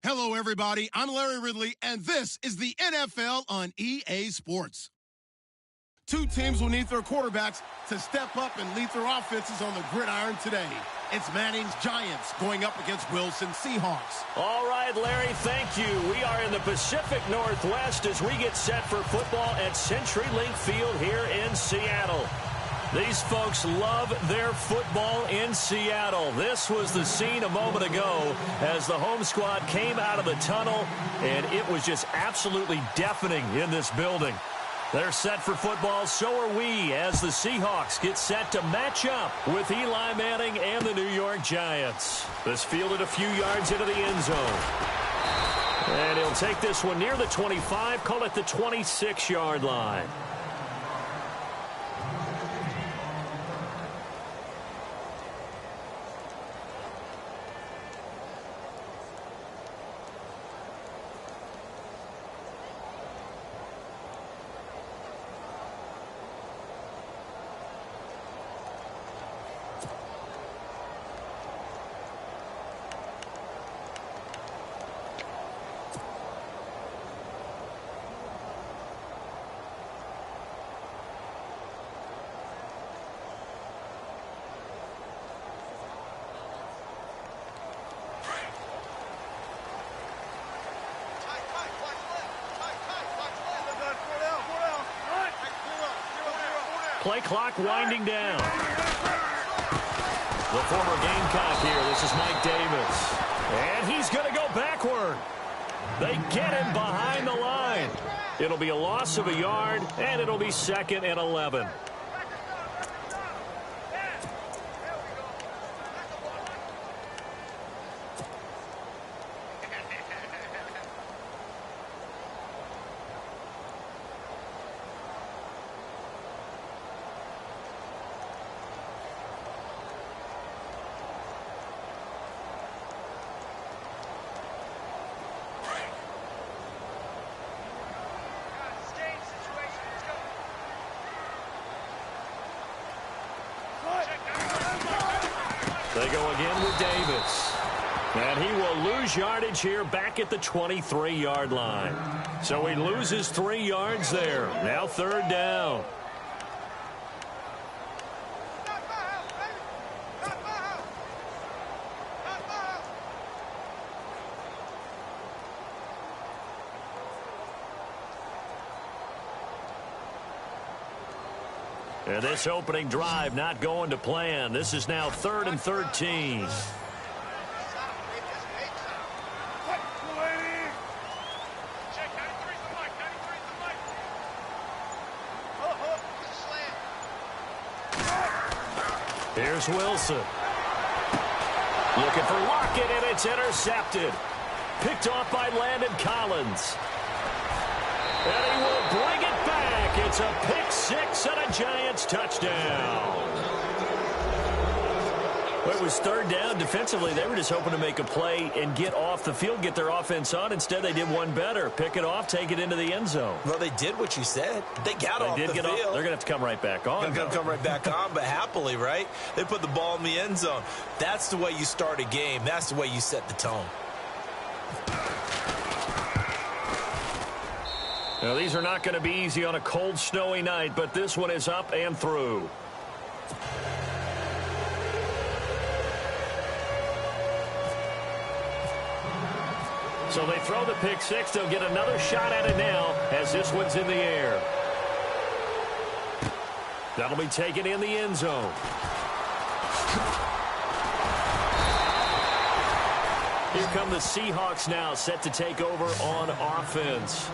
Hello, everybody. I'm Larry Ridley, and this is the NFL on EA Sports. Two teams will need their quarterbacks to step up and lead their offenses on the gridiron today. It's Manning's Giants going up against Wilson's Seahawks. All right, Larry, thank you. We are in the Pacific Northwest as we get set for football at CenturyLink Field here in Seattle. These folks love their football in Seattle. This was the scene a moment ago as the home squad came out of the tunnel, and it was just absolutely deafening in this building. They're set for football, so are we, as the Seahawks get set to match up with Eli Manning and the New York Giants. This fielded a few yards into the end zone. And he'll take this one near the 25, call it the 26-yard line. Play clock winding down. The former Gamecock here. This is Mike Davis. And he's going to go backward. They get him behind the line. It'll be a loss of a yard, and it'll be 2nd and 11. They go again with Davis. And he will lose yardage here back at the 23-yard line. So he loses 3 yards there. Now 3rd down. And this opening drive not going to plan. This is now 3rd and 13. Here's Wilson. Looking for Lockett, and it's intercepted. Picked off by Landon Collins. And he will bring it back. It's a pick 6 and a Giants touchdown. Well, it was 3rd down. Defensively, they were just hoping to make a play and get off the field, get their offense on. Instead, they did one better. Pick it off, take it into the end zone. Well, they did what you said. They got off the field. They're going to have to come right back on. They're going to come right back on, but happily, right? They put the ball in the end zone. That's the way you start a game. That's the way you set the tone. Now, these are not going to be easy on a cold, snowy night, but this one is up and through. So they throw the pick 6. They'll get another shot at it now as this one's in the air. That'll be taken in the end zone. Here come the Seahawks now, set to take over on offense.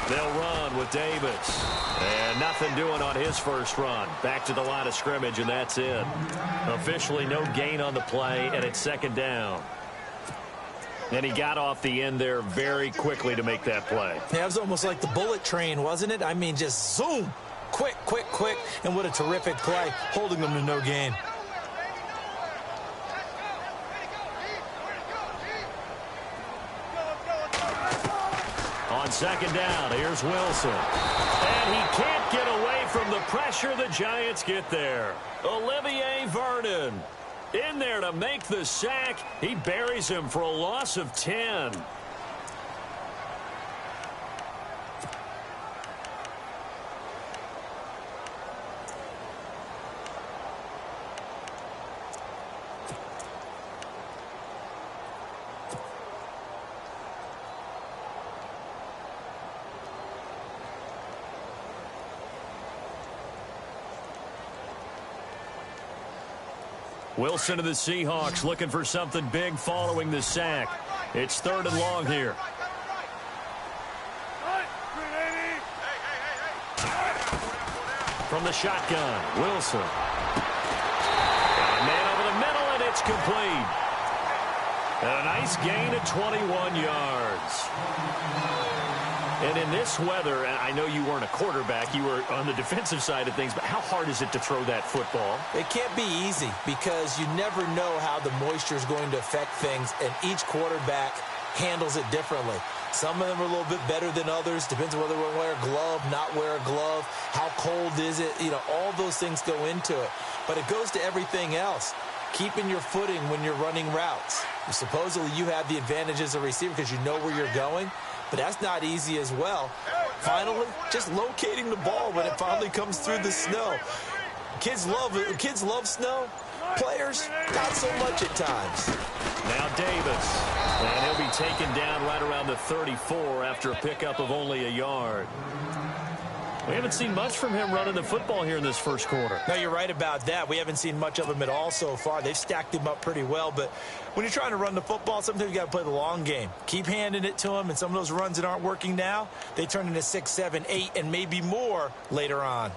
They'll run with Davis. And nothing doing on his first run. Back to the line of scrimmage, and that's it. Officially no gain on the play, and it's 2nd down. And he got off the end there very quickly to make that play. Yeah, it was almost like the bullet train, wasn't it? I mean, just zoom. Quick, quick, quick. And what a terrific play, holding them to no gain. On second down, here's Wilson. And he can't get away from the pressure the Giants get there. Olivier Vernon in there to make the sack. He buries him for a loss of 10. Wilson to the Seahawks looking for something big following the sack. It's 3rd and long here. From the shotgun, Wilson. Got a man over the middle, and it's complete. And a nice gain of 21 yards. And in this weather, and I know you weren't a quarterback, you were on the defensive side of things, but how hard is it to throw that football? It can't be easy because you never know how the moisture is going to affect things, and each quarterback handles it differently. Some of them are a little bit better than others. Depends on whether we wear a glove, not wear a glove, how cold is it. You know, all those things go into it. But it goes to everything else. Keeping your footing when you're running routes. Supposedly you have the advantage as a receiver because you know where you're going. But that's not easy as well. Finally, just locating the ball when it finally comes through the snow. Kids love snow. Players, not so much at times. Now Davis. And he'll be taken down right around the 34 after a pickup of only a yard. We haven't seen much from him running the football here in this first quarter. No, you're right about that. We haven't seen much of him at all so far. They've stacked him up pretty well, but when you're trying to run the football, sometimes you got to play the long game. Keep handing it to him, and some of those runs that aren't working now, they turn into 6, 7, 8, and maybe more later on.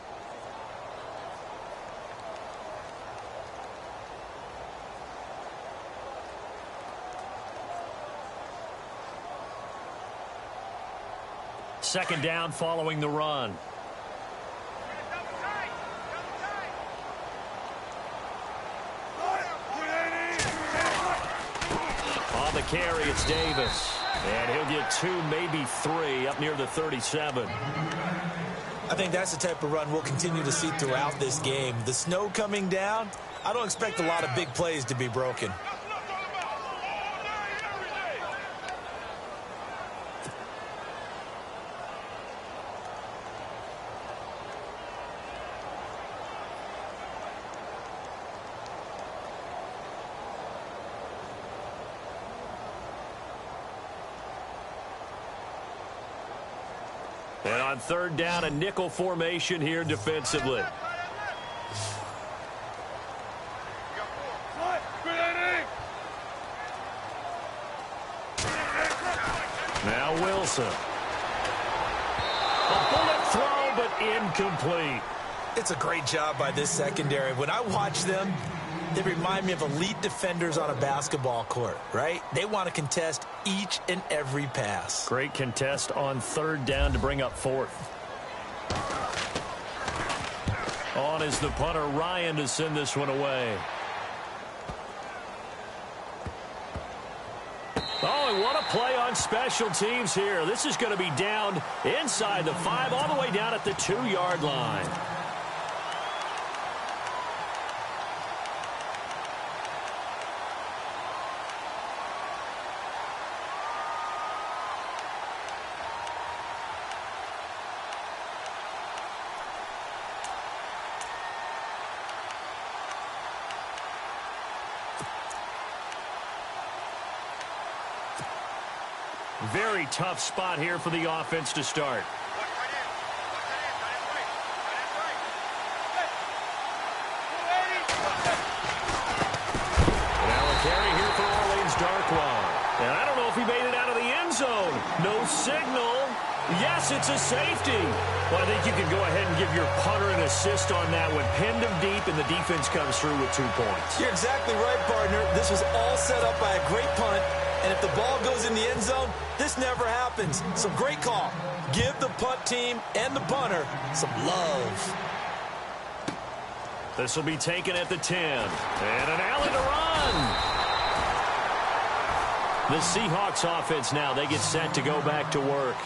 Second down following the run. On the carry, it's Davis. And he'll get 2, maybe 3, up near the 37. I think that's the type of run we'll continue to see throughout this game. The snow coming down, I don't expect a lot of big plays to be broken. And on third down, a nickel formation here defensively. Now Wilson. A bullet throw, but incomplete. It's a great job by this secondary. When I watch them, they remind me of elite defenders on a basketball court, right? They want to contest each and every pass. Great contest on third down to bring up 4th. On is the punter, Ryan, to send this one away. Oh, and what a play on special teams here. This is going to be down inside the 5, all the way down at the 2-yard line. Very tough spot here for the offense to start. Now a carry here for Orleans Darkwa. And I don't know if he made it out of the end zone. No signal. Yes, it's a safety. Well, I think you can go ahead and give your punter an assist on that one. Pinned him deep, and the defense comes through with 2 points. You're exactly right, partner. This was all set up by a great punt And if the ball goes in the end zone, this never happens. So great call. Give the punt team and the punter some love. This will be taken at the 10. And an Allen to run. The Seahawks offense now, they get set to go back to work.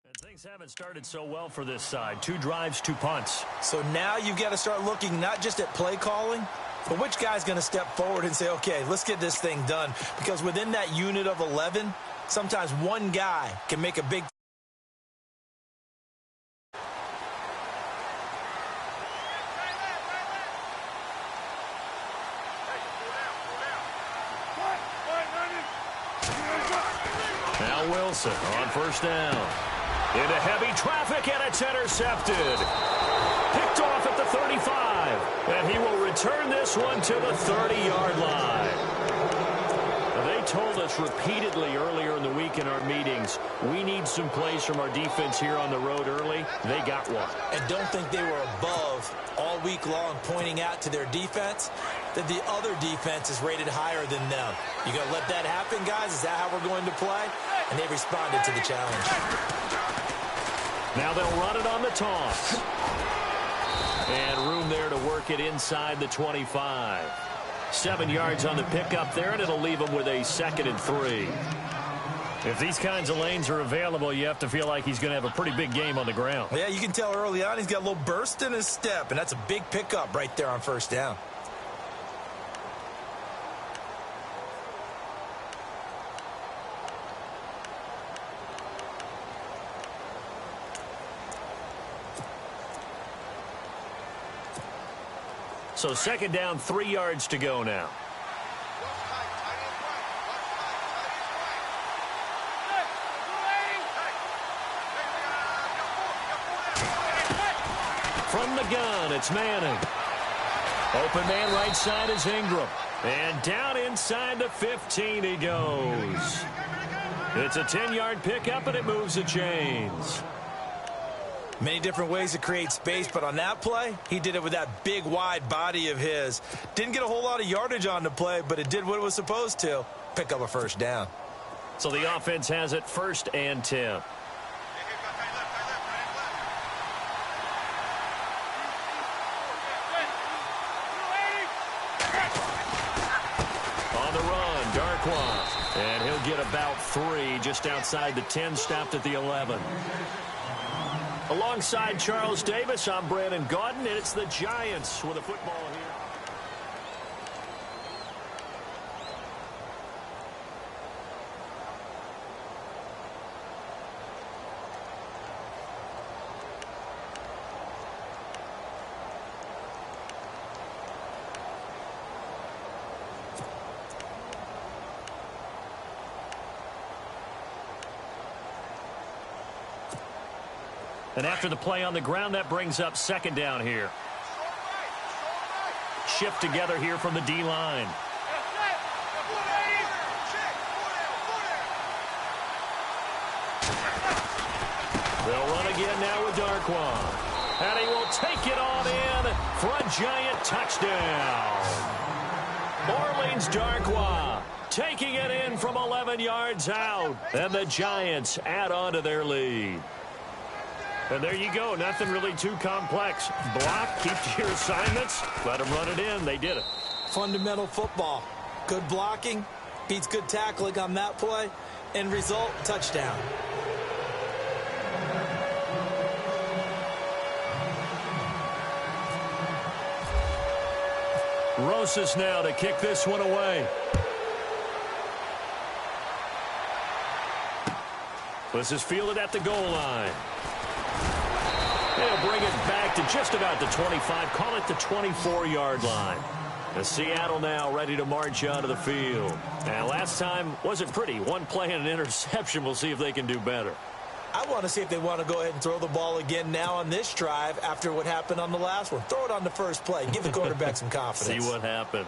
And things haven't started so well for this side. 2 drives, 2 punts. So now you've got to start looking not just at play calling, but which guy's going to step forward and say, okay, let's get this thing done. Because within that unit of 11, sometimes one guy can make a big Now Wilson on first down. Into heavy traffic, and it's intercepted. Picked off at the 35. And he will return this one to the 30-yard line. They told us repeatedly earlier in the week in our meetings, we need some plays from our defense here on the road early. They got one. And don't think they were above all week long pointing out to their defense that the other defense is rated higher than them. You going to let that happen, guys? Is that how we're going to play? And they responded to the challenge. Now they'll run it on the toss. And room there to work it inside the 25. 7 yards on the pickup there, and it'll leave them with a 2nd and 3. If these kinds of lanes are available, you have to feel like he's going to have a pretty big game on the ground. Yeah, you can tell early on he's got a little burst in his step, and that's a big pickup right there on 1st down. So 2nd down, 3 yards to go now. From the gun, it's Manning. Open man right side is Ingram. And down inside the 15 he goes. It's a 10-yard pickup, and it moves the chains. Many different ways to create space, but on that play, he did it with that big, wide body of his. Didn't get a whole lot of yardage on the play, but it did what it was supposed to. Pick up a 1st down. So the offense has it 1st and 10. On the run, Darkwa. And he'll get about 3 just outside the 10, stopped at the 11. Alongside Charles Davis, I'm Brandon Gaudin, and it's the Giants with a football here. And after the play on the ground, that brings up 2nd down here. Shift together here from the D-line. They'll run again now with Darkwa. And he will take it on in for a Giant touchdown. Orleans Darkwa taking it in from 11 yards out. And the Giants add on to their lead. And there you go. Nothing really too complex. Block, keep to your assignments, let them run it in. They did it. Fundamental football. Good blocking beats good tackling on that play. End result, touchdown. Rosas now to kick this one away. This is fielded at the goal line. They'll bring it back to just about the 25. Call it the 24-yard line. And Seattle now ready to march out of the field. And last time wasn't pretty. One play and an interception. We'll see if they can do better. I want to see if they want to go ahead and throw the ball again now on this drive after what happened on the last one. Throw it on the first play. Give the quarterback some confidence. See what happens.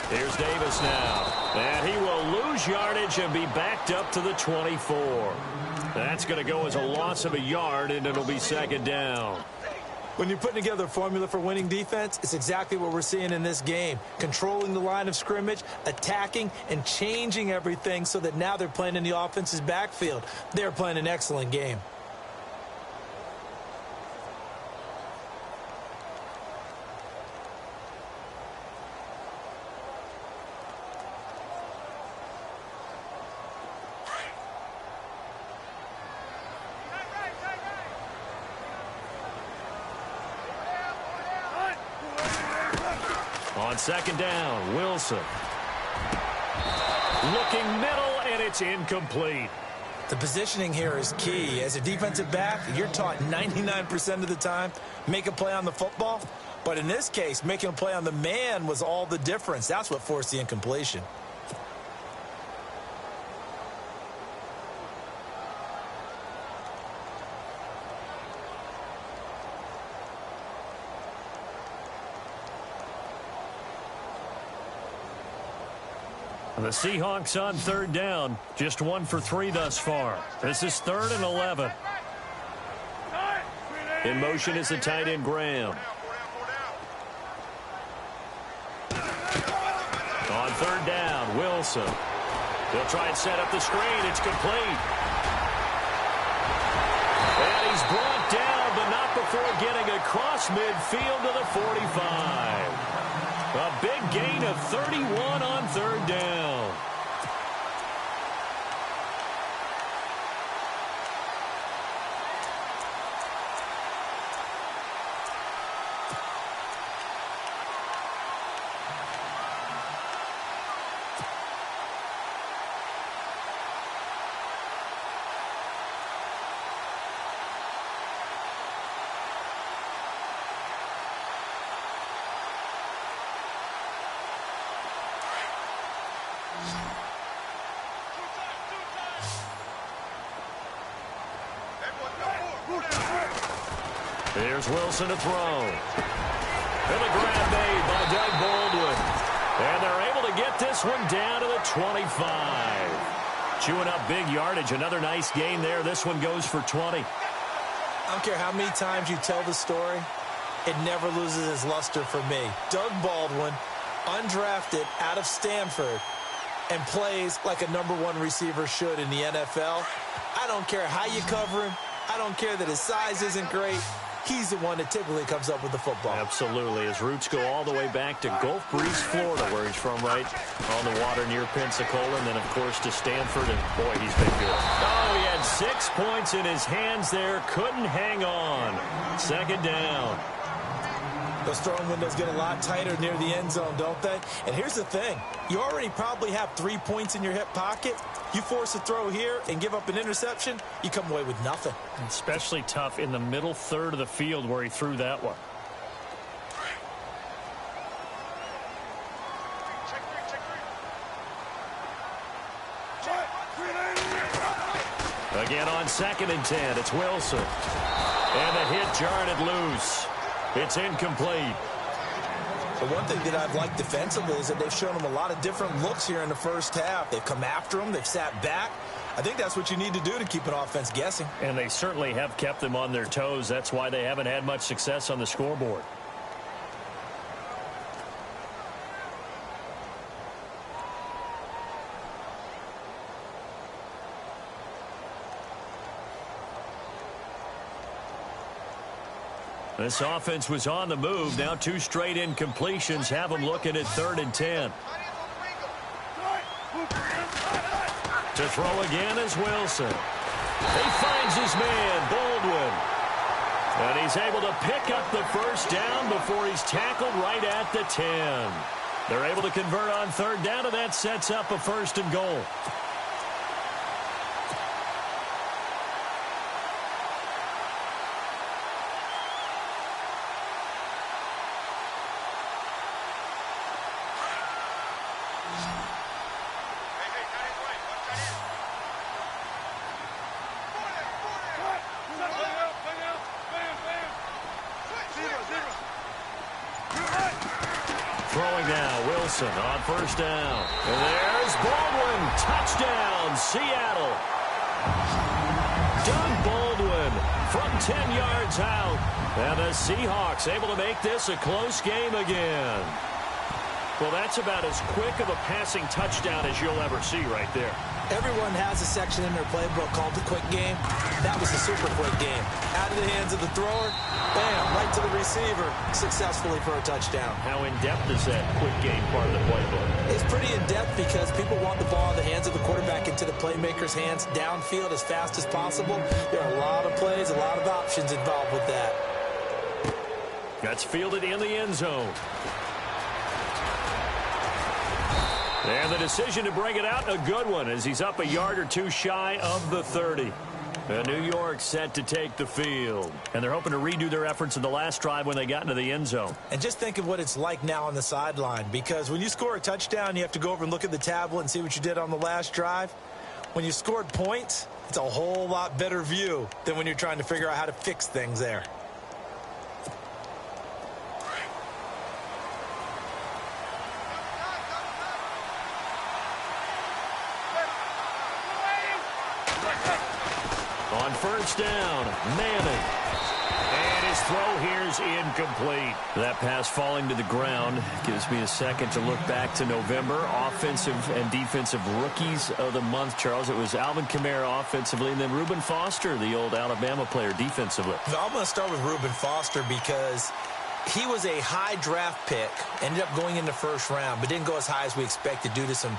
Here's Davis now. And he will lose yardage and be backed up to the 24. That's going to go as a loss of a yard, and it'll be 2nd down. When you're putting together a formula for winning defense, it's exactly what we're seeing in this game. Controlling the line of scrimmage, attacking, and changing everything so that now they're playing in the offense's backfield. They're playing an excellent game. On 2nd down, Wilson. Looking middle, and it's incomplete. The positioning here is key. As a defensive back, you're taught 99% of the time, make a play on the football. But in this case, making a play on the man was all the difference. That's what forced the incompletion. The Seahawks on 3rd down. Just 1 for 3 thus far. This is 3rd and 11. In motion is the tight end, Graham. On third down, Wilson. He'll try and set up the screen. It's complete. And he's brought down, but not before getting across midfield to the 45. A big gain of 31 on third down. Here's Wilson to throw. And the grab made by Doug Baldwin. And they're able to get this one down to the 25. Chewing up big yardage. Another nice gain there. This one goes for 20. I don't care how many times you tell the story, it never loses its luster for me. Doug Baldwin, undrafted out of Stanford, and plays like a #1 receiver should in the NFL. I don't care how you cover him. I don't care that his size isn't great. He's the one that typically comes up with the football. Absolutely. His roots go all the way back to Gulf Breeze, Florida, where he's from, right on the water near Pensacola, and then, of course, to Stanford, and, boy, he's been good. Oh, he had 6 points in his hands there. Couldn't hang on. Second down. Those throwing windows get a lot tighter near the end zone, don't they? And here's the thing. You already probably have 3 points in your hip pocket. You force a throw here and give up an interception, you come away with nothing. Especially tough in the middle third of the field where he threw that one. Again on 2nd and 10, it's Wilson. And the hit jarred it loose. It's incomplete. The one thing that I've liked defensively is that they've shown him a lot of different looks here in the first half. They've come after him. They've sat back. I think that's what you need to do to keep an offense guessing. And they certainly have kept them on their toes. That's why they haven't had much success on the scoreboard. This offense was on the move. Now 2 straight incompletions have them looking at 3rd and 10. To throw again is Wilson. He finds his man, Baldwin. And he's able to pick up the first down before he's tackled right at the 10. They're able to convert on 3rd down, and that sets up a 1st and goal. Throwing now, Wilson on 1st down. And there's Baldwin. Touchdown, Seattle. Doug Baldwin from 10 yards out. And the Seahawks able to make this a close game again. Well, that's about as quick of a passing touchdown as you'll ever see right there. Everyone has a section in their playbook called the quick game. That was a super quick game. Out of the hands of the thrower, bam, right to the receiver, successfully for a touchdown. How in-depth is that quick game part of the playbook? It's pretty in-depth because people want the ball in the hands of the quarterback into the playmaker's hands downfield as fast as possible. There are a lot of plays, a lot of options involved with that. That's fielded in the end zone. And the decision to bring it out, a good one, as he's up a yard or 2 shy of the 30. And New York set to take the field. And they're hoping to redo their efforts in the last drive when they got into the end zone. And just think of what it's like now on the sideline, because when you score a touchdown, you have to go over and look at the tablet and see what you did on the last drive. When you scored points, it's a whole lot better view than when you're trying to figure out how to fix things there. On 1st down, Manning. And throws incomplete. That pass falling to the ground gives me a second to look back to November. Offensive and defensive rookies of the month, Charles. It was Alvin Kamara offensively, and then Reuben Foster, the old Alabama player, defensively. I'm going to start with Reuben Foster because he was a high draft pick, ended up going in the first round, but didn't go as high as we expected due to some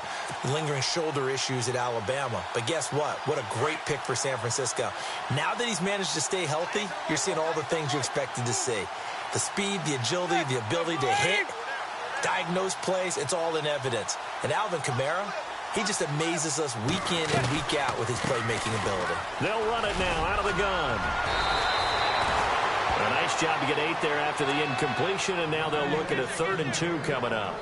lingering shoulder issues at Alabama. But guess what? What a great pick for San Francisco. Now that he's managed to stay healthy, you're seeing all the things you expected to see. The speed, the agility, the ability to hit, diagnose plays, it's all in evidence. And Alvin Kamara, he just amazes us week in and week out with his playmaking ability. They'll run it now out of the gun. A nice job to get 8 there after the incompletion, and now they'll look at a 3rd and 2 coming up.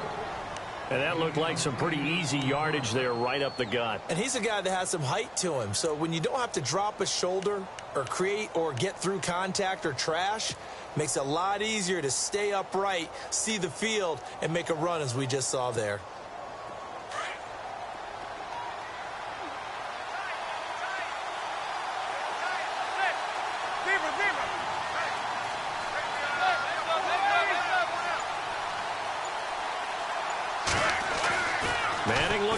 And that looked like some pretty easy yardage there right up the gut. And he's a guy that has some height to him, so when you don't have to drop a shoulder or create or get through contact or trash, makes it a lot easier to stay upright, see the field, and make a run as we just saw there.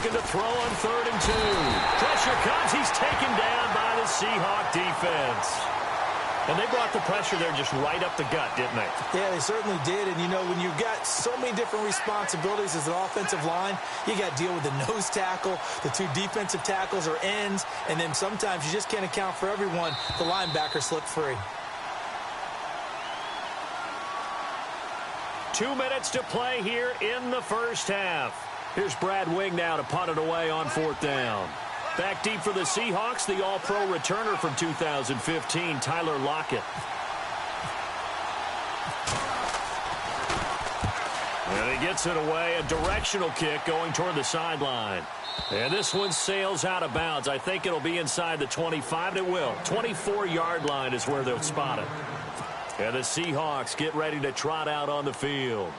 To throw on 3rd and 2. Pressure comes. He's taken down by the Seahawk defense. And they brought the pressure there just right up the gut, didn't they? Yeah, they certainly did. And, you know, when you've got so many different responsibilities as an offensive line, you got to deal with the nose tackle, the 2 defensive tackles or ends, and then sometimes you just can't account for everyone. The linebacker slipped free. 2 minutes to play here in the first half. Here's Brad Wing now to punt it away on 4th down. Back deep for the Seahawks, the all-pro returner from 2015, Tyler Lockett. And he gets it away, a directional kick going toward the sideline. And this one sails out of bounds. I think it'll be inside the 25. It will. 24-yard line is where they'll spot it. And the Seahawks get ready to trot out on the field.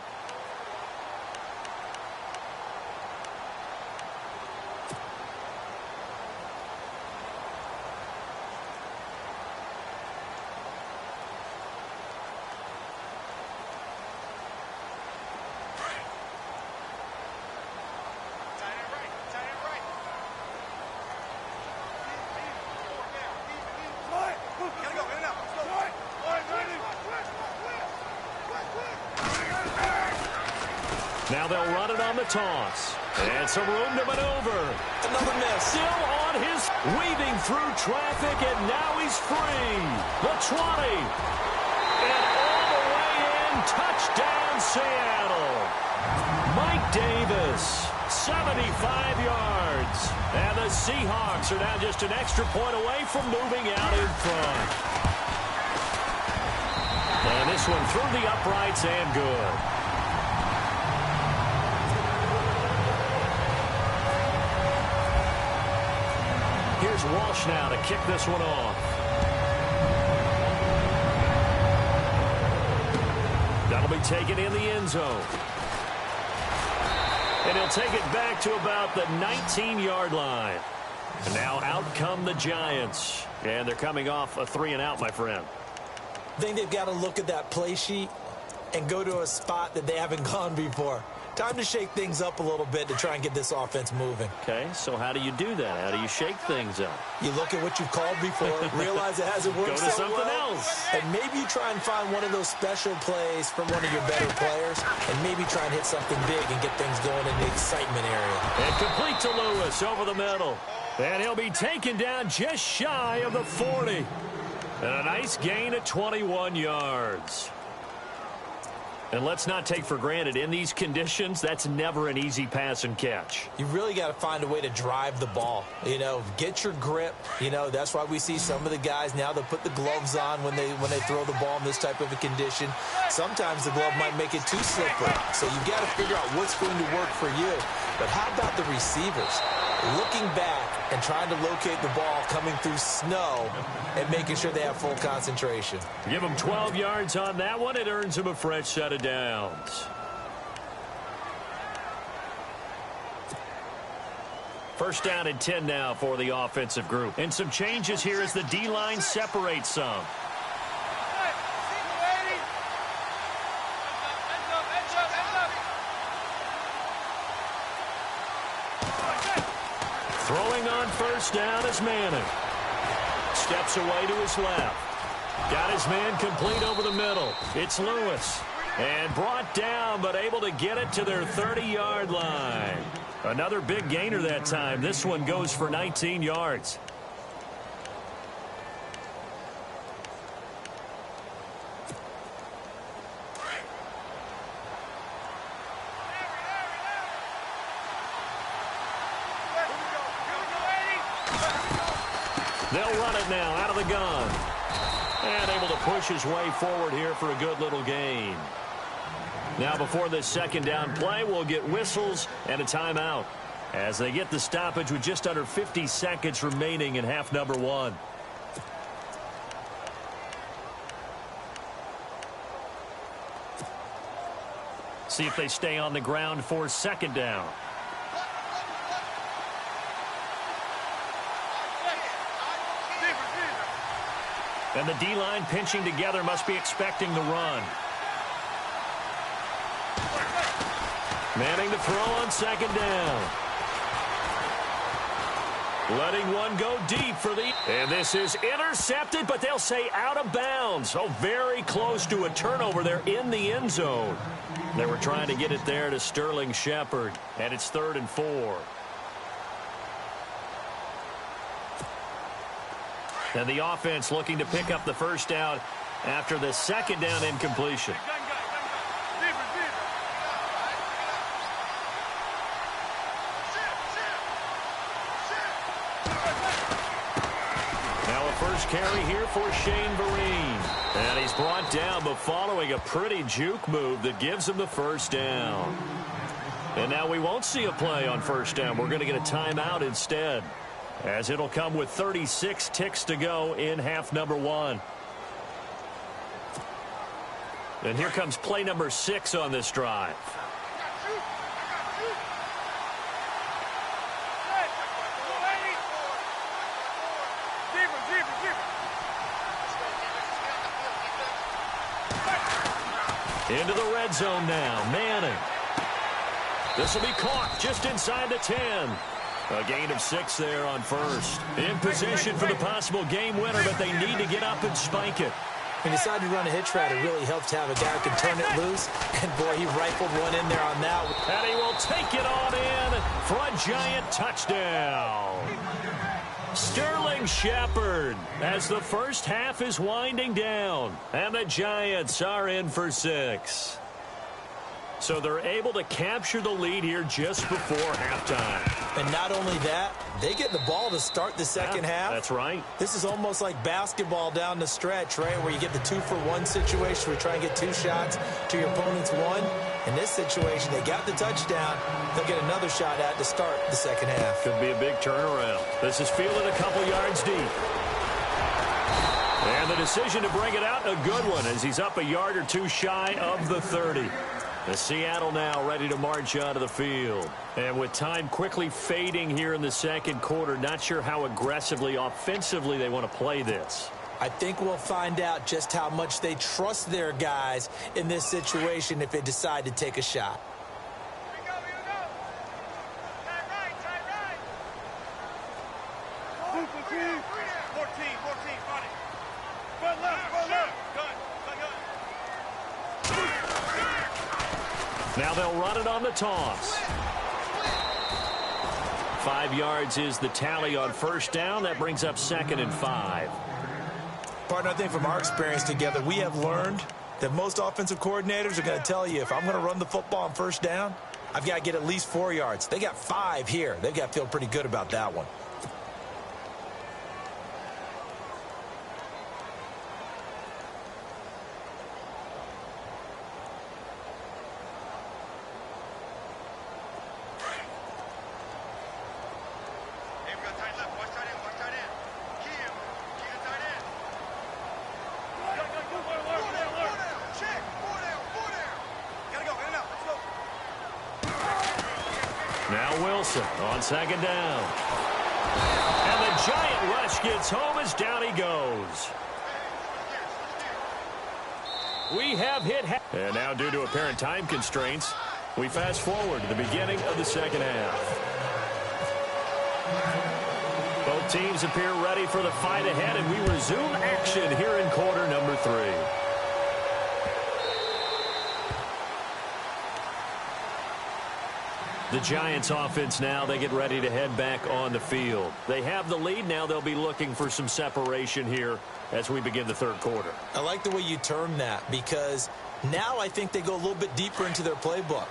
Now they'll run it on the toss. And some room to maneuver. Another miss. Still on his weaving through traffic, and now he's free. The 20. And all the way in. Touchdown, Seattle. Mike Davis, 75 yards. And the Seahawks are now just an extra point away from moving out in front. And this one through the uprights and good. Here's Walsh now to kick this one off. That'll be taken in the end zone. And he'll take it back to about the 19-yard line. And now out come the Giants. And they're coming off a 3-and-out, my friend. I think they've got to look at that play sheet and go to a spot that they haven't gone before. Time to shake things up a little bit to try and get this offense moving. Okay, so how do you do that? How do you shake things up? You look at what you've called before, realize it hasn't worked Go to so something well, else. and maybe you try and find one of those special plays from one of your better players, and maybe try and hit something big and get things going in the excitement area. And complete to Lewis over the middle. And he'll be taken down just shy of the 40. And a nice gain of 21 yards. And let's not take for granted, in these conditions, that's never an easy pass and catch. You really got to find a way to drive the ball. You know, get your grip. You know, that's why we see some of the guys now that put the gloves on when they throw the ball in this type of a condition. Sometimes the glove might make it too slippery. So you got to figure out what's going to work for you. But how about the receivers? Looking back and trying to locate the ball coming through snow and making sure they have full concentration. Give them 12 yards on that one. It earns them a fresh set of downs. First down and 10 now for the offensive group. And some changes here as the D-line separates some. Throwing on first down is Manning. Steps away to his left. Got his man complete over the middle. It's Lewis. And brought down, but able to get it to their 30-yard line. Another big gainer that time. This one goes for 19 yards. They'll run it now out of the gun. And able to push his way forward here for a good little gain. Now before this second down play, we'll get whistles and a timeout as they get the stoppage with just under 50 seconds remaining in half number one. See if they stay on the ground for second down. And the D-line pinching together must be expecting the run. Manning to throw on second down. Letting one go deep for the... And this is intercepted, but they'll say out of bounds. Oh, very close to a turnover there in the end zone. They were trying to get it there to Sterling Shepard, and it's 3rd and 4. And the offense looking to pick up the first down after the second down incompletion. Now a first carry here for Shane Vereen. And he's brought down, but following a pretty juke move that gives him the first down. And now we won't see a play on first down. We're going to get a timeout instead, as it'll come with 36 ticks to go in half number one. And here comes play number 6 on this drive. Into the red zone now. Manning. This will be caught just inside the 10. A gain of 6 there on first. In position for the possible game winner, but they need to get up and spike it. He decided to run a hitch route. It really helps to have a guy who can turn it loose. And, boy, he rifled one in there on that one. And he will take it on in for a giant touchdown. Sterling Shepard as the first half is winding down. And the Giants are in for 6. So they're able to capture the lead here just before halftime. And not only that, they get the ball to start the second half. That's right. This is almost like basketball down the stretch, right, where you get the 2-for-1 situation where you try and get 2 shots to your opponent's 1. In this situation, they got the touchdown. They'll get another shot at to start the second half. Could be a big turnaround. This is fielded a couple yards deep. And the decision to bring it out, a good one, as he's up a yard or 2 shy of the 30. The Seattle now ready to march onto the field. And with time quickly fading here in the second quarter, not sure how aggressively, offensively they want to play this. I think we'll find out just how much they trust their guys in this situation if they decide to take a shot. Now they'll run it on the toss. 5 yards is the tally on first down. That brings up 2nd and 5. Partner, I think from our experience together, we have learned that most offensive coordinators are going to tell you, if I'm going to run the football on first down, I've got to get at least 4 yards. They got 5 here. They've got to feel pretty good about that one. On second down. And the giant rush gets home as down he goes. We have hit. And now, due to apparent time constraints, we fast forward to the beginning of the second half. Teams appear ready for the fight ahead, and we resume action here in quarter number 3. The Giants offense now, they get ready to head back on the field. They have the lead now. They'll be looking for some separation here as we begin the third quarter. I like the way you term that, because now I think they go a little bit deeper into their playbook.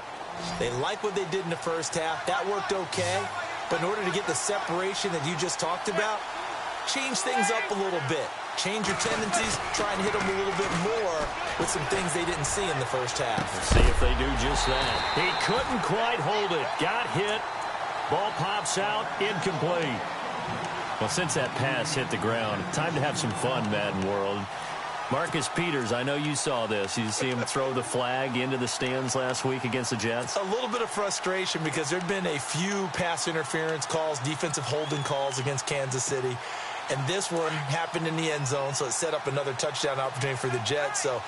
They like what they did in the first half. That worked okay. But in order to get the separation that you just talked about, change things up a little bit. Change your tendencies, try and hit them a little bit more with some things they didn't see in the first half. Let's see if they do just that. He couldn't quite hold it. Got hit. Ball pops out. Incomplete. Well, since that pass hit the ground, time to have some fun, Madden World. Marcus Peters, I know you saw this. You see him throw the flag into the stands last week against the Jets? A little bit of frustration because there have been a few pass interference calls, defensive holding calls against Kansas City. And this one happened in the end zone, so it set up another touchdown opportunity for the Jets. So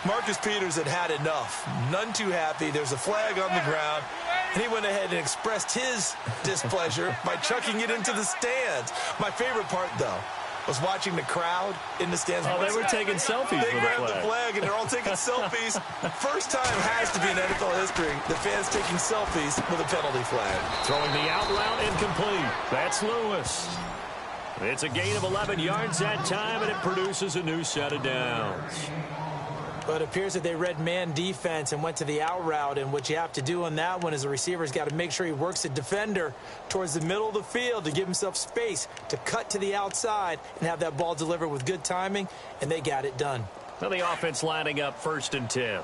Marcus Peters had enough. None too happy. There's a flag on the ground, and he went ahead and expressed his displeasure by chucking it into the stands. My favorite part, though, was watching the crowd in the stands. Oh, they were taking selfies They with grabbed the flag, and they're all taking selfies. First time has to be in NFL history, the fans taking selfies with a penalty flag. Throwing the out route incomplete. That's Lewis. It's a gain of 11 yards that time, and it produces a new set of downs. But it appears that they read man defense and went to the out route, and what you have to do on that one is the receiver's got to make sure he works the defender towards the middle of the field to give himself space to cut to the outside and have that ball delivered with good timing, and they got it done. Well, the offense lining up 1st and 10.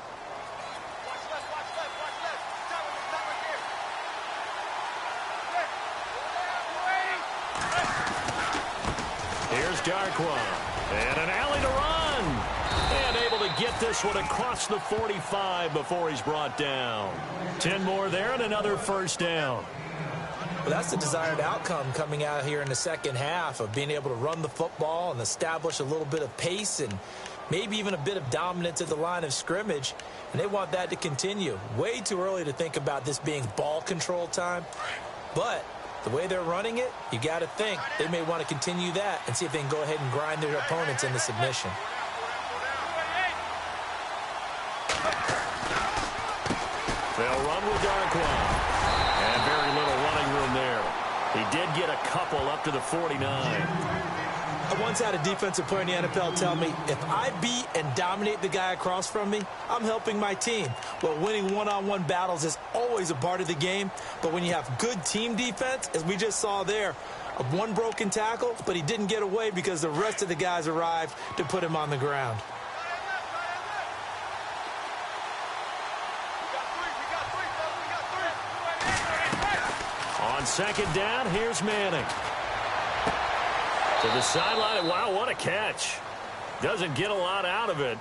Here's Darquan, and an alley to run. And able to get this one across the 45 before he's brought down. 10 more there and another first down. Well, that's the desired outcome coming out here in the second half of being able to run the football and establish a little bit of pace and maybe even a bit of dominance at the line of scrimmage. And they want that to continue. Way too early to think about this being ball control time. But the way they're running it, you got to think they may want to continue that and see if they can go ahead and grind their opponents into submission. They'll run with Darquan. And very little running room there. He did get a couple up to the 49. I once had a defensive player in the NFL tell me, if I beat and dominate the guy across from me, I'm helping my team. Well, winning one-on-one battles is always a part of the game, but when you have good team defense, as we just saw there, one broken tackle, but he didn't get away because the rest of the guys arrived to put him on the ground. On second down, here's Manning. To the sideline. Wow, what a catch. Doesn't get a lot out of it,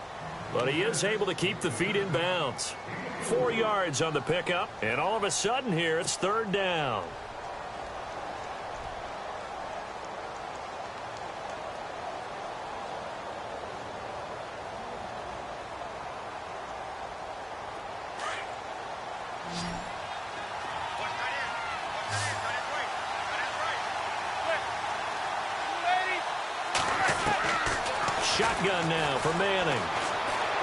but he is able to keep the feet in bounds. 4 yards on the pickup, and all of a sudden here, it's 3rd down. Shotgun now for Manning.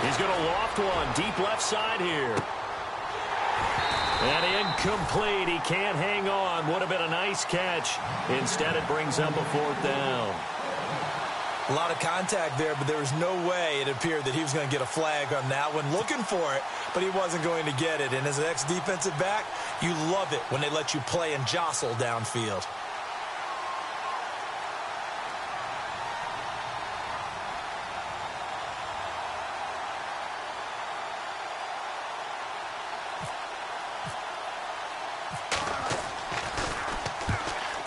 He's going to loft one deep left side here. And incomplete. He can't hang on. Would have been a nice catch. Instead, it brings up a 4th down. A lot of contact there, but there was no way it appeared that he was going to get a flag on that one. Looking for it, but he wasn't going to get it. And as an ex-defensive back, you love it when they let you play and jostle downfield.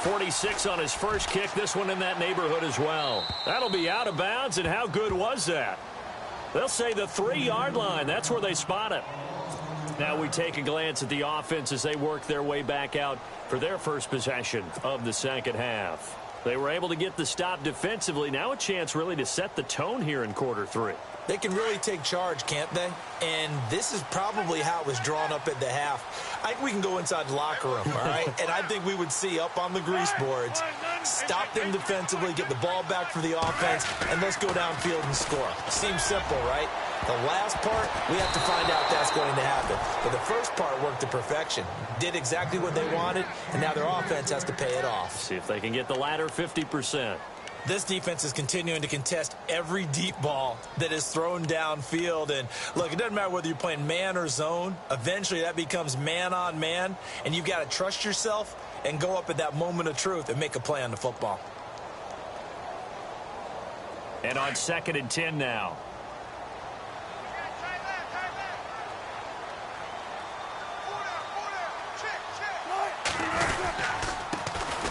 .46 on his first kick. This one in that neighborhood as well. That'll be out of bounds, and how good was that? They'll say the 3-yard line. That's where they spot it. Now we take a glance at the offense as they work their way back out for their first possession of the second half. They were able to get the stop defensively. Now a chance really to set the tone here in quarter 3. They can really take charge, can't they? And this is probably how it was drawn up at the half. I think we can go inside the locker room, all right? And I think we would see up on the grease boards, stop them defensively, get the ball back for the offense, and let's go downfield and score. Seems simple, right? The last part, we have to find out that's going to happen. But the first part worked to perfection. Did exactly what they wanted, and now their offense has to pay it off. See if they can get the latter 50%. This defense is continuing to contest every deep ball that is thrown downfield. And, look, it doesn't matter whether you're playing man or zone. Eventually, that becomes man on man, and you've got to trust yourself and go up at that moment of truth and make a play on the football. And on 2nd and 10 now.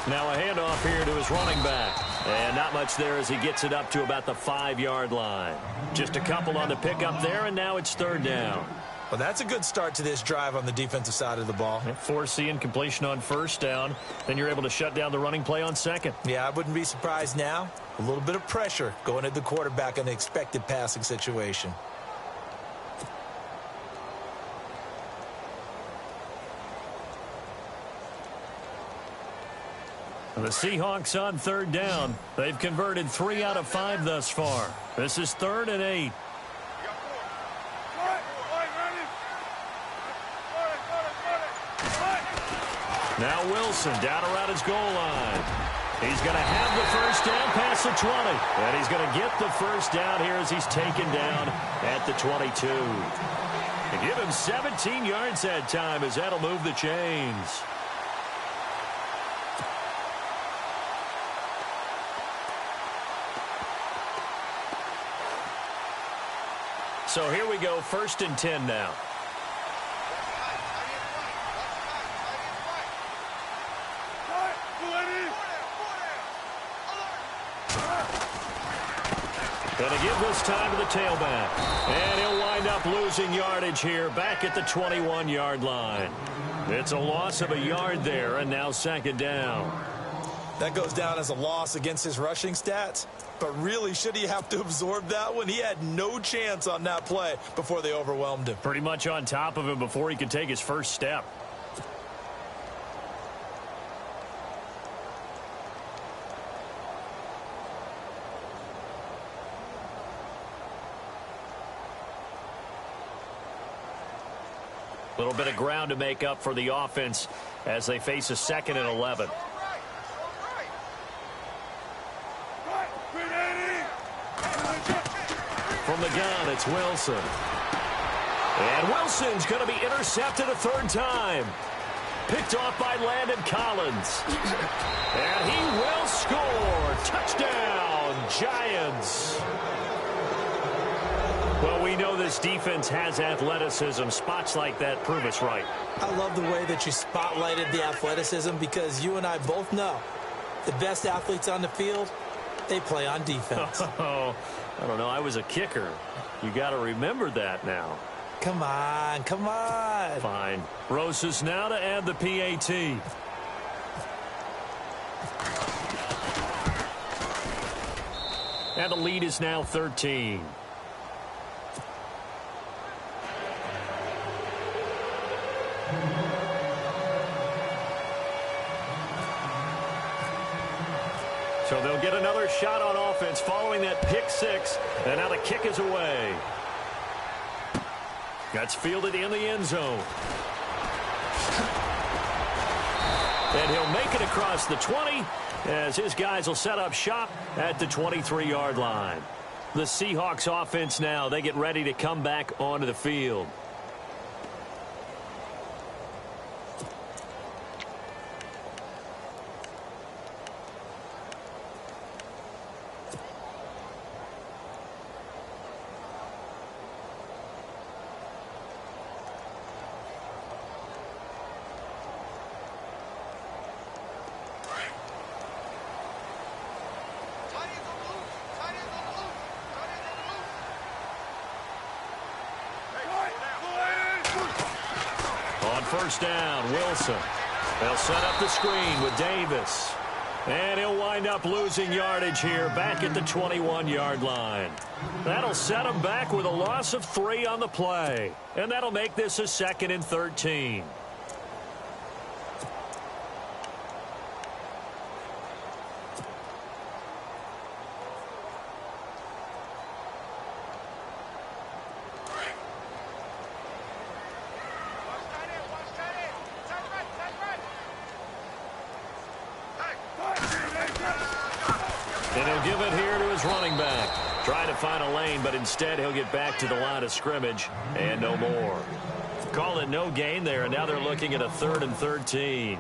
Now a handoff here to his running back. And not much there as he gets it up to about the 5-yard line. Just a couple on the pickup there, and now it's 3rd down. Well, that's a good start to this drive on the defensive side of the ball. Forcing completion on 1st down. Then you're able to shut down the running play on 2nd. Yeah, I wouldn't be surprised now. A little bit of pressure going at the quarterback in an expected passing situation. The Seahawks on 3rd down. They've converted 3 out of 5 thus far. This is 3rd and 8. Now Wilson down around his goal line. He's going to have the 1st down past the 20. And he's going to get the 1st down here as he's taken down at the 22. And give him 17 yards that time as that'll move the chains. So here we go, 1st and 10 now. Going to give this time to the tailback. And he'll wind up losing yardage here back at the 21-yard line. It's a loss of a yard there, and now 2nd down. That goes down as a loss against his rushing stats. But really, should he have to absorb that one? He had no chance on that play before they overwhelmed him. Pretty much on top of him before he could take his first step. A little bit of ground to make up for the offense as they face a 2nd and 11. From the gun, it's Wilson. And Wilson's going to be intercepted a 3rd time. Picked off by Landon Collins. And he will score. Touchdown, Giants. Well, we know this defense has athleticism. Spots like that prove us right. I love the way that you spotlighted the athleticism because you and I both know the best athletes on the field, they play on defense. Oh, I don't know. I was a kicker. You got to remember that now. Come on, come on. Fine. Rosas now to add the PAT. And the lead is now 13. So they'll get another shot on offense following that pick 6. And now the kick is away. That's fielded in the end zone. And he'll make it across the 20 as his guys will set up shop at the 23-yard line. The Seahawks offense now, they get ready to come back onto the field. First down, Wilson. They'll set up the screen with Davis. And he'll wind up losing yardage here back at the 21-yard line. That'll set him back with a loss of 3 on the play. And that'll make this a 2nd and 13. And he'll give it here to his running back. Trying to find a lane, but instead he'll get back to the line of scrimmage and no more. Call it no gain there, and now they're looking at a 3rd and 13.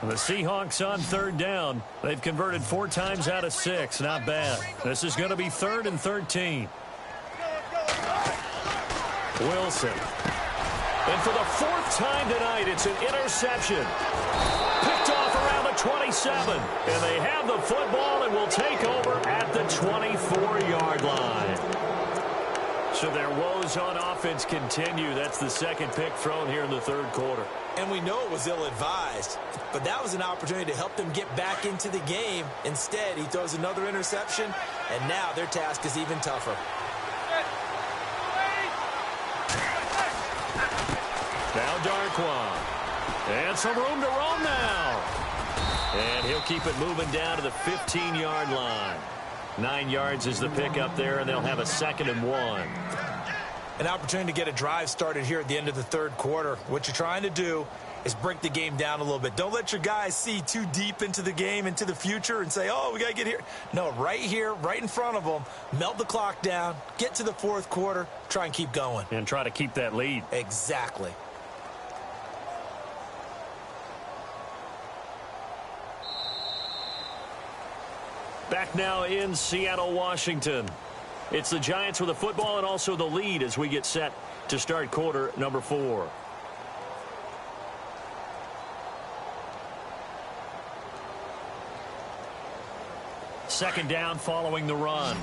The Seahawks on 3rd down. They've converted 4 times out of 6. Not bad. This is going to be 3rd and 13. Wilson. And for the 4th time tonight, it's an interception. Picked off around the 27. And they have the football and will take over at the 24-yard line. So their woes on offense continue. That's the 2nd pick thrown here in the 3rd quarter. And we know it was ill-advised, but that was an opportunity to help them get back into the game. Instead, he throws another interception, and now their task is even tougher. Now Darquan. And some room to roam now. And he'll keep it moving down to the 15-yard line. 9 yards is the pick up there, and they'll have a 2nd and 1. An opportunity to get a drive started here at the end of the 3rd quarter. What you're trying to do is break the game down a little bit. Don't let your guys see too deep into the game, into the future, and say, oh, we got to get here. No, right here, right in front of them, melt the clock down, get to the 4th quarter, try and keep going. And try to keep that lead. Exactly. Back now in Seattle, Washington. It's the Giants with the football and also the lead as we get set to start quarter number 4. Second down following the run.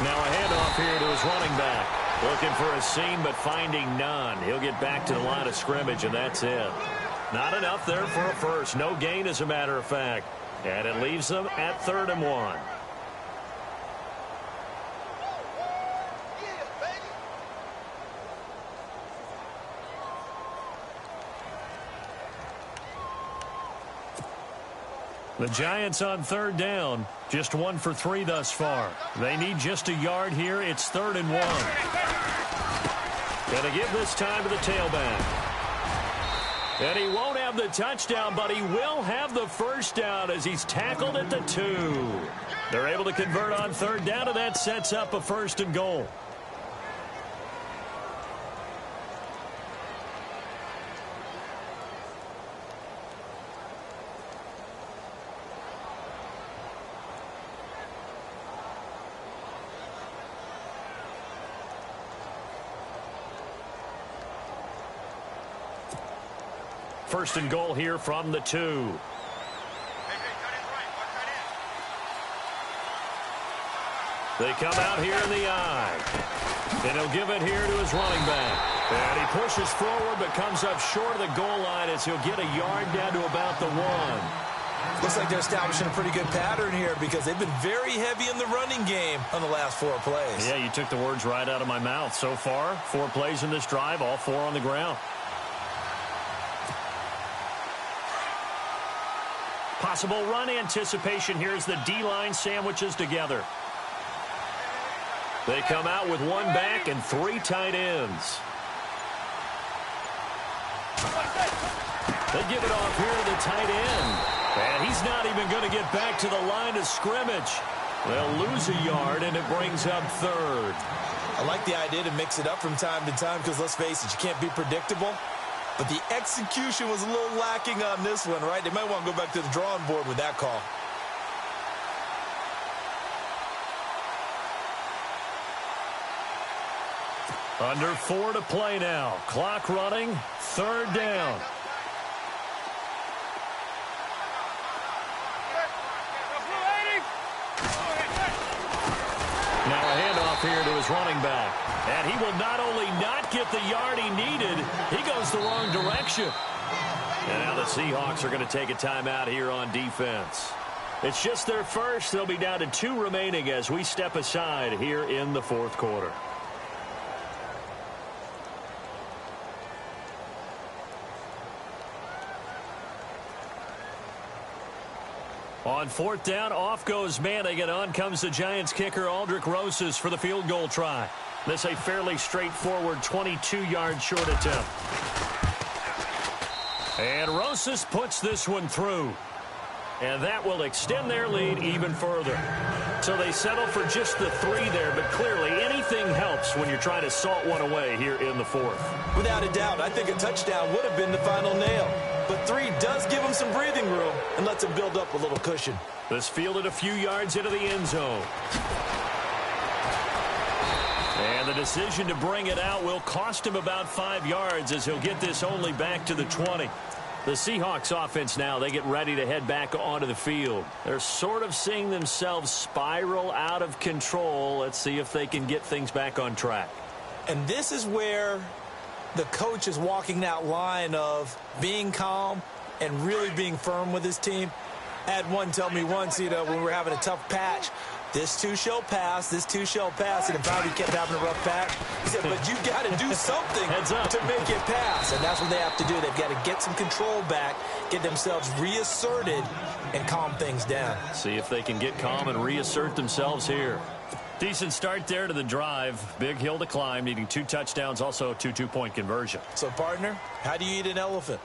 Now a handoff here to his running back. Looking for a seam, but finding none. He'll get back to the line of scrimmage, and that's it. Not enough there for a first. No gain, as a matter of fact. And it leaves them at 3rd and 1. The Giants on 3rd down. Just 1 for 3 thus far. They need just a yard here. It's 3rd and 1. Gonna give this time to the tailback. And he won't have the touchdown, but he will have the first down as he's tackled at the 2. They're able to convert on 3rd down, and that sets up a 1st and goal. First and goal here from the 2. They come out here in the eye. And he'll give it here to his running back. And he pushes forward but comes up short of the goal line as he'll get a yard down to about the 1. Looks like they're establishing a pretty good pattern here because they've been very heavy in the running game on the last 4 plays. Yeah, you took the words right out of my mouth. So far, 4 plays in this drive, all 4 on the ground. Possible run anticipation here as the D-line sandwiches together. They come out with 1 back and 3 tight ends. They give it off here to the tight end. And he's not even going to get back to the line of scrimmage. They'll lose a yard, and it brings up 3rd. I like the idea to mix it up from time to time because, let's face it, you can't be predictable. But the execution was a little lacking on this one, right? They might want to go back to the drawing board with that call. Under 4 to play now. Clock running. 3rd down. Now a handoff here to his running back. And he will not only not get the yard he needed, he goes the wrong direction. And now the Seahawks are going to take a timeout here on defense. It's just their first. They'll be down to 2 remaining as we step aside here in the 4th quarter. On fourth down, off goes Manning, and on comes the Giants kicker Aldrich Rosas for the field goal try. This a fairly straightforward 22-yard short attempt. And Rosas puts this one through. And that will extend their lead even further. So they settle for just the 3 there, but clearly anything helps when you're trying to salt one away here in the fourth. Without a doubt, I think a touchdown would have been the final nail. But 3 does give them some breathing room and lets them build up a little cushion. This fielded a few yards into the end zone. And the decision to bring it out will cost him about 5 yards as he'll get this only back to the 20. The Seahawks offense now, they get ready to head back onto the field. They're sort of seeing themselves spiral out of control. Let's see if they can get things back on track. And this is where the coach is walking that line of being calm and really being firm with his team. I had one tell me once, when we were having a tough patch, this too shall pass, this too shall pass, and if Bobby kept having a rough patch, he said, but you got to do something to make it pass, and that's what they have to do. They've got to get some control back, get themselves reasserted, and calm things down. See if they can get calm and reassert themselves here. Decent start there to the drive. Big hill to climb, needing 2 touchdowns, also 2 two-point conversion. So, partner, how do you eat an elephant?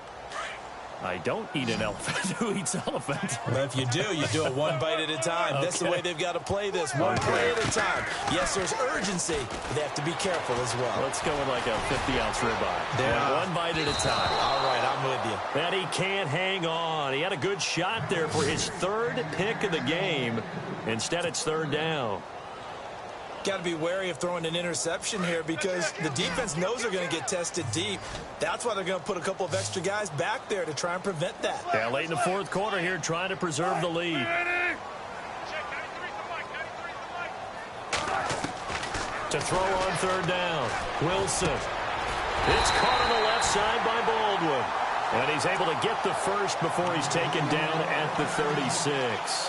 I don't eat an elephant. Who eats elephant? Well, if you do it 1 bite at a time. Okay. That's the way they've got to play this, one play at a time. Yes, there's urgency, but they have to be careful as well. Let's go with like a 50-ounce ribeye. 1 bite at a time. All right, I'm with you. And he can't hang on. He had a good shot there for his 3rd pick of the game. Instead, it's 3rd down. Got to be wary of throwing an interception here because the defense knows they're going to get tested deep. That's why they're going to put a couple of extra guys back there to try and prevent that. Yeah, late in the 4th quarter here, trying to preserve the lead. To throw on 3rd down, Wilson. It's caught on the left side by Baldwin. And he's able to get the first before he's taken down at the 36.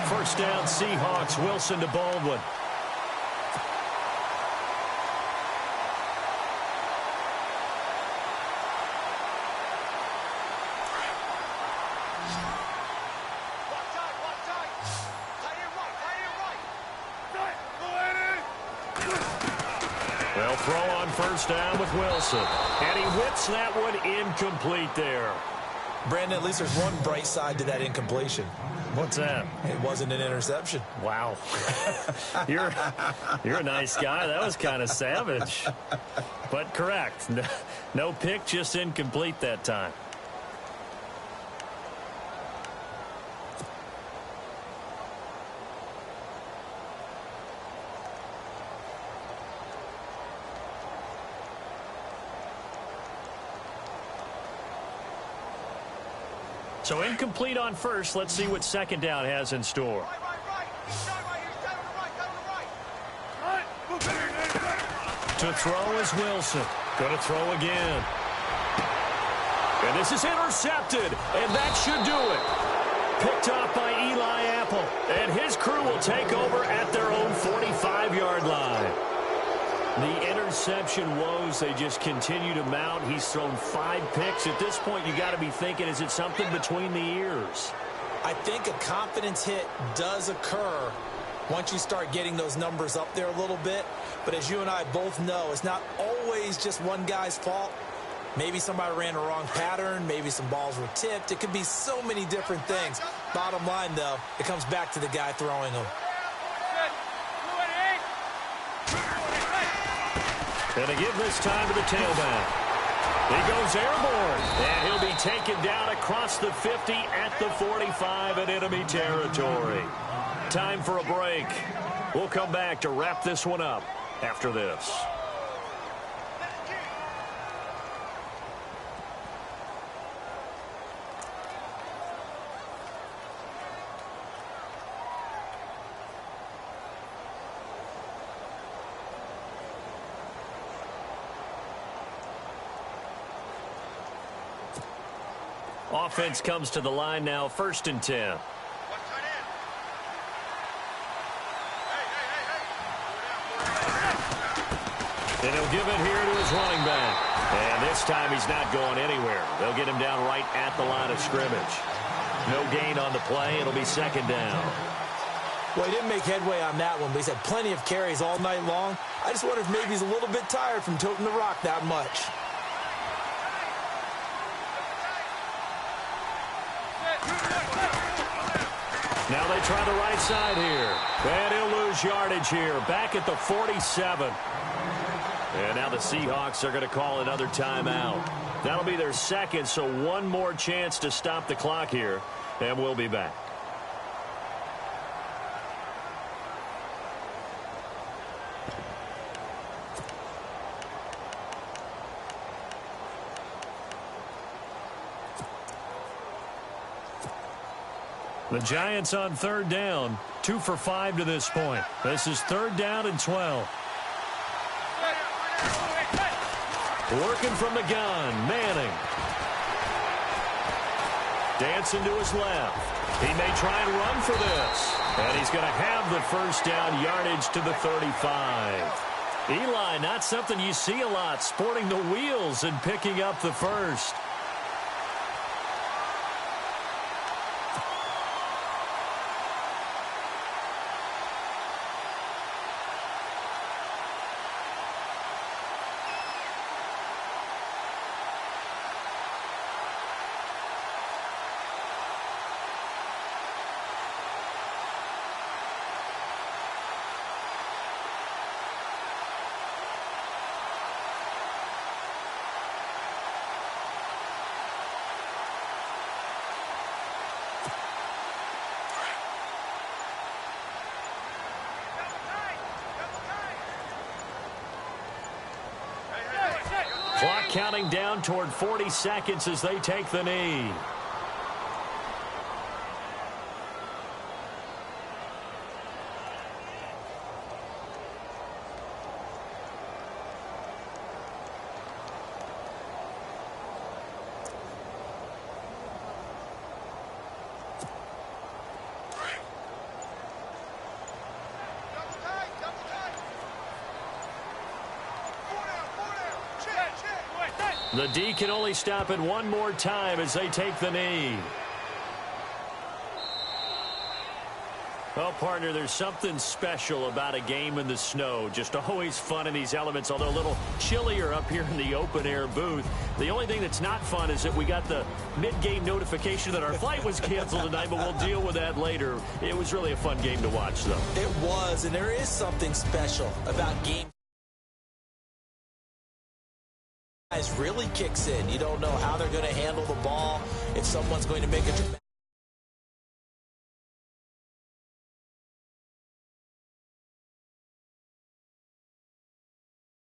First down, Seahawks, Wilson to Baldwin. They'll throw on first down with Wilson. And he whips that one incomplete there. Brandon, at least there's one bright side to that incompletion. What's that? It wasn't an interception. Wow. You're a nice guy. That was kind of savage. But correct. No pick, just incomplete that time. So incomplete on first. Let's see what 2nd down has in store. To throw is Wilson. Going to throw again. And this is intercepted. And that should do it. Picked off by Eli Apple. And his crew will take over at their own 45-yard line. The interception woes, they just continue to mount. He's thrown 5 picks. At this point, you got to be thinking, is it something between the ears? I think a confidence hit does occur once you start getting those numbers up there a little bit. But as you and I both know, it's not always just one guy's fault. Maybe somebody ran a wrong pattern. Maybe some balls were tipped. It could be so many different things. Bottom line, though, it comes back to the guy throwing them. And to give this time to the tailback. He goes airborne. And he'll be taken down across the 50 at the 45 in enemy territory. Time for a break. We'll come back to wrap this one up after this. Offense comes to the line now, 1st and 10. And he'll give it here to his running back. And this time he's not going anywhere. They'll get him down right at the line of scrimmage. No gain on the play. It'll be second down. Well, he didn't make headway on that one, but he's had plenty of carries all night long. I just wonder if maybe he's a little bit tired from toting the rock that much. Now they try the right side here. And he'll lose yardage here. Back at the 47. And now the Seahawks are going to call another timeout. That'll be their second, so one more chance to stop the clock here. And we'll be back. The Giants on third down, 2 for 5 to this point. This is third down and 12. Working from the gun, Manning. Dancing to his left. He may try and run for this. And he's going to have the first down yardage to the 35. Eli, not something you see a lot, sporting the wheels and picking up the first. Clock counting down toward 40 seconds as they take the knee. The D can only stop it one more time as they take the knee. Well, partner, there's something special about a game in the snow. Just always fun in these elements, although a little chillier up here in the open-air booth. The only thing that's not fun is that we got the mid-game notification that our flight was canceled tonight, but we'll deal with that later. It was really a fun game to watch, though. It was, and there is something special about game. Really kicks in. You don't know how they're going to handle the ball, if someone's going to make a dramatic